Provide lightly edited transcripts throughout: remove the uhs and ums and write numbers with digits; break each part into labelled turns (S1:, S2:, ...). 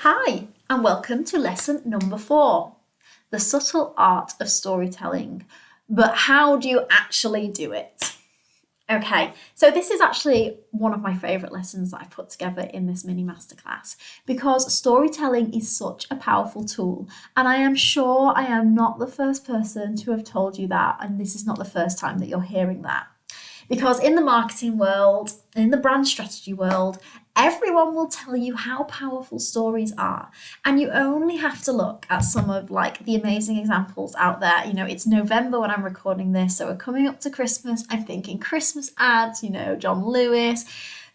S1: Hi, and welcome to lesson number 4, the subtle art of storytelling. But how do you actually do it? Okay, so this is actually one of my favourite lessons that I've put together in this mini masterclass because storytelling is such a powerful tool, and I am sure I am not the first person to have told you that, and this is not the first time that you're hearing that. Because in the marketing world, in the brand strategy world, everyone will tell you how powerful stories are. And you only have to look at some of the amazing examples out there. It's November when I'm recording this, so we're coming up to Christmas. I'm thinking Christmas ads, John Lewis,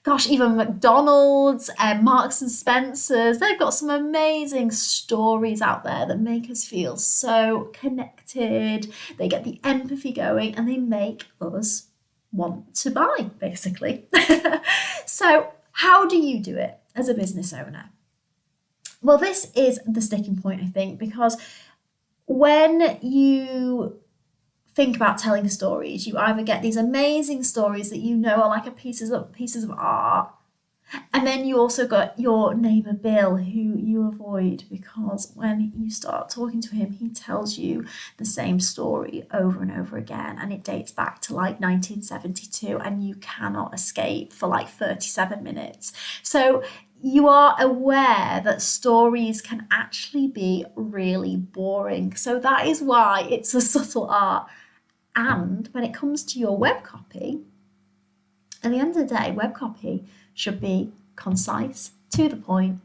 S1: gosh, even McDonald's, Marks and Spencer's. They've got some amazing stories out there that make us feel so connected. They get the empathy going and they make us want to buy, basically. So how do you do it as a business owner? Well, this is the sticking point, I think, because when you think about telling stories, you either get these amazing stories that are like pieces of art, and then you also got your neighbour Bill, who you avoid because when you start talking to him, he tells you the same story over and over again, and it dates back to 1972, and you cannot escape for 37 minutes. So you are aware that stories can actually be really boring. So that is why it's a subtle art. And when it comes to your web copy, at the end of the day, web copy should be concise, to the point,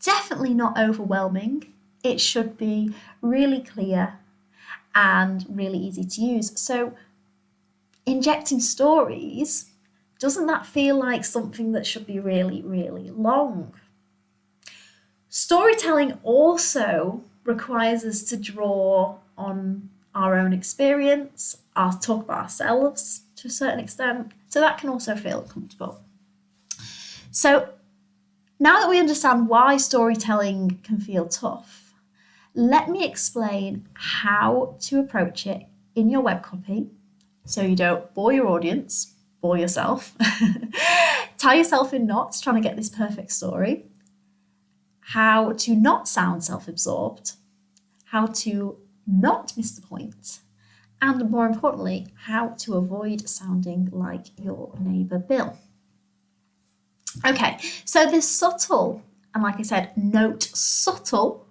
S1: definitely not overwhelming. It should be really clear and really easy to use. So injecting stories, doesn't that feel like something that should be really, really long? Storytelling also requires us to draw on our own experience, talk about ourselves to a certain extent. So that can also feel uncomfortable. So now that we understand why storytelling can feel tough, let me explain how to approach it in your web copy so you don't bore your audience, bore yourself, tie yourself in knots trying to get this perfect story, how to not sound self-absorbed, how to not miss the point, and more importantly, how to avoid sounding like your neighbour Bill. Okay, so this subtle, and like I said, note subtle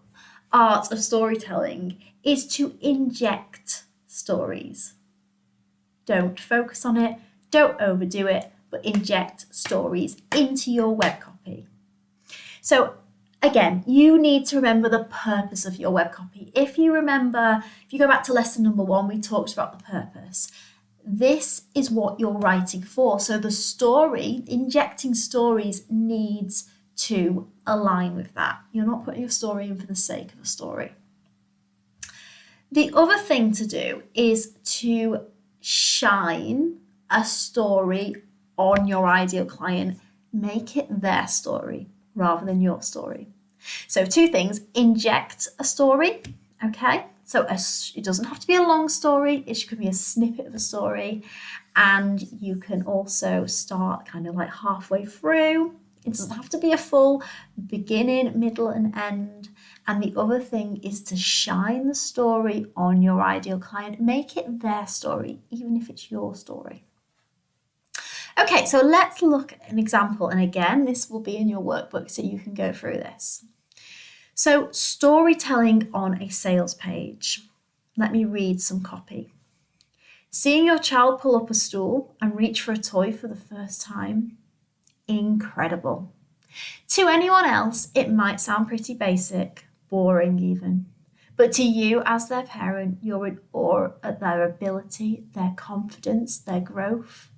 S1: art of storytelling is to inject stories. Don't focus on it, don't overdo it, but inject stories into your web copy. So again, you need to remember the purpose of your web copy. If you go back to lesson number 1, we talked about the purpose. This is what you're writing for. So the story, injecting stories, needs to align with that. You're not putting a story in for the sake of a story. The other thing to do is to shine a story on your ideal client. Make it their story rather than your story. So 2 things: inject a story, okay? So it doesn't have to be a long story, it could be a snippet of a story, and you can also start kind of halfway through. It doesn't have to be a full beginning, middle, and end. And the other thing is to shine the story on your ideal client. Make it their story, even if it's your story. Okay, so let's look at an example. And again, this will be in your workbook so you can go through this. So storytelling on a sales page. Let me read some copy. Seeing your child pull up a stool and reach for a toy for the first time. Incredible. To anyone else, it might sound pretty basic, boring even. But to you as their parent, you're in awe at their ability, their confidence, their growth.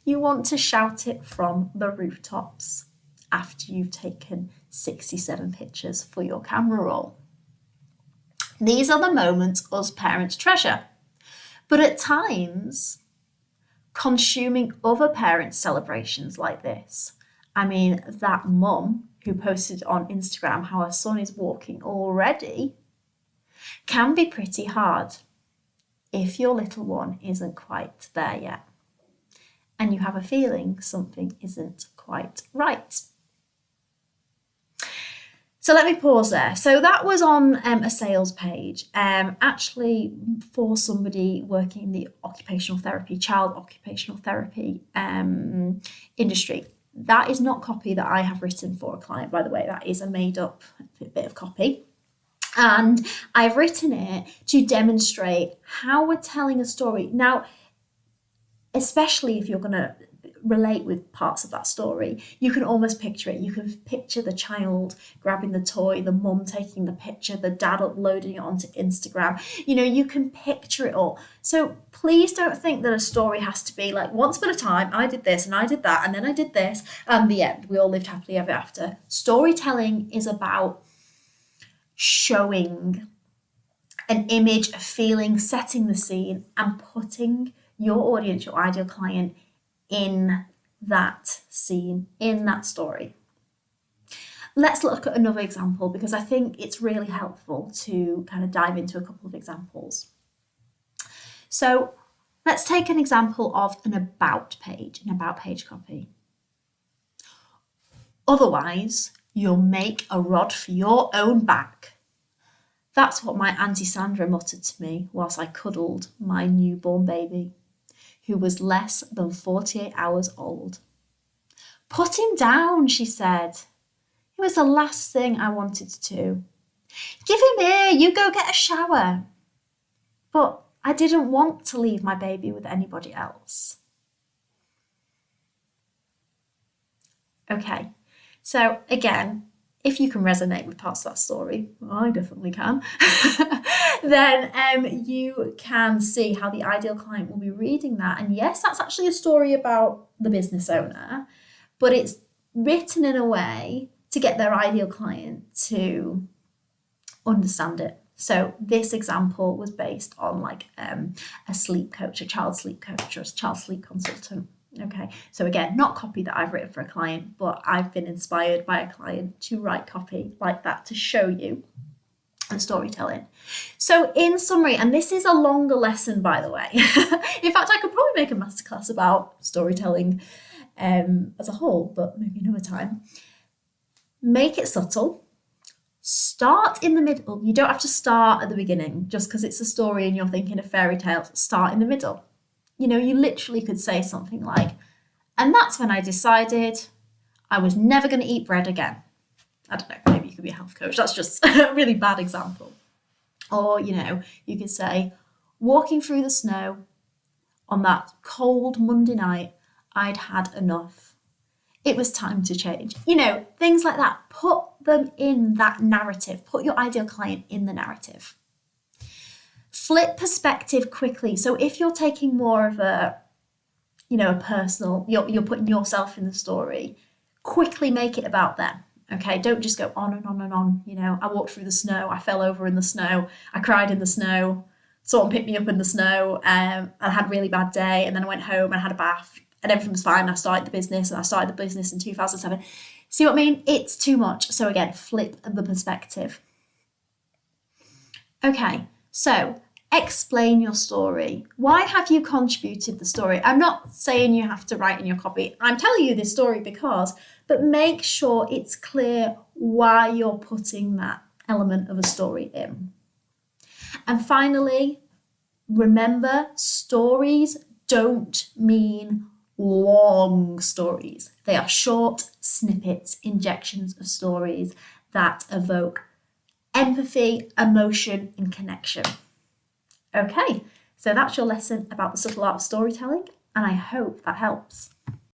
S1: You want to shout it from the rooftops after you've taken 67 pictures for your camera roll. These are the moments us parents treasure. But at times, consuming other parents' celebrations like this, that mum who posted on Instagram how her son is walking already, can be pretty hard if your little one isn't quite there yet, and you have a feeling something isn't quite right. So let me pause there. So that was on a sales page, actually for somebody working in the child occupational therapy industry. That is not copy that I have written for a client, by the way. That is a made up bit of copy. And I've written it to demonstrate how we're telling a story. Now, especially if you're going to relate with parts of that story, you can almost picture it. You can picture the child grabbing the toy, the mum taking the picture, the dad uploading it onto Instagram. You can picture it all. So please don't think that a story has to be like, once upon a time, I did this and I did that, and then I did this, and the end. We all lived happily ever after. Storytelling is about showing an image, a feeling, setting the scene, and putting your audience, your ideal client, in that scene, in that story. Let's look at another example, because I think it's really helpful to kind of dive into a couple of examples. So let's take an example of an about page copy. Otherwise, you'll make a rod for your own back. That's what my Auntie Sandra muttered to me whilst I cuddled my newborn baby, who was less than 48 hours old. Put him down, she said. It was the last thing I wanted to. Give him here, you go get a shower. But I didn't want to leave my baby with anybody else. Okay, so again, if you can resonate with parts of that story, I definitely can, then you can see how the ideal client will be reading that. And yes, that's actually a story about the business owner, but it's written in a way to get their ideal client to understand it. So this example was based on like a sleep coach, a child sleep coach, or a child sleep consultant. Okay, so again, not copy that I've written for a client, but I've been inspired by a client to write copy like that to show you the storytelling. So in summary, and this is a longer lesson, by the way. In fact, I could probably make a masterclass about storytelling as a whole, but maybe another time. Make it subtle. Start in the middle. You don't have to start at the beginning just because it's a story and you're thinking of fairy tales. Start in the middle. You literally could say something like, and that's when I decided I was never going to eat bread again. I don't know, maybe you could be a health coach. That's just a really bad example. Or, you could say, walking through the snow on that cold Monday night, I'd had enough. It was time to change. Things like that. Put them in that narrative. Put your ideal client in the narrative. Flip perspective quickly. So if you're taking more of a personal, you're putting yourself in the story, quickly make it about them. Okay, don't just go on and on and on. I walked through the snow, I fell over in the snow, I cried in the snow, someone picked me up in the snow, I had a really bad day, and then I went home and had a bath, and everything was fine. I started the business in 2007. See what I mean? It's too much. So again, flip the perspective. Okay, so explain your story. Why have you contributed the story? I'm not saying you have to write in your copy. I'm telling you this story but make sure it's clear why you're putting that element of a story in. And finally, remember, stories don't mean long stories. They are short snippets, injections of stories that evoke empathy, emotion, and connection. Okay, so that's your lesson about the subtle art of storytelling, and I hope that helps.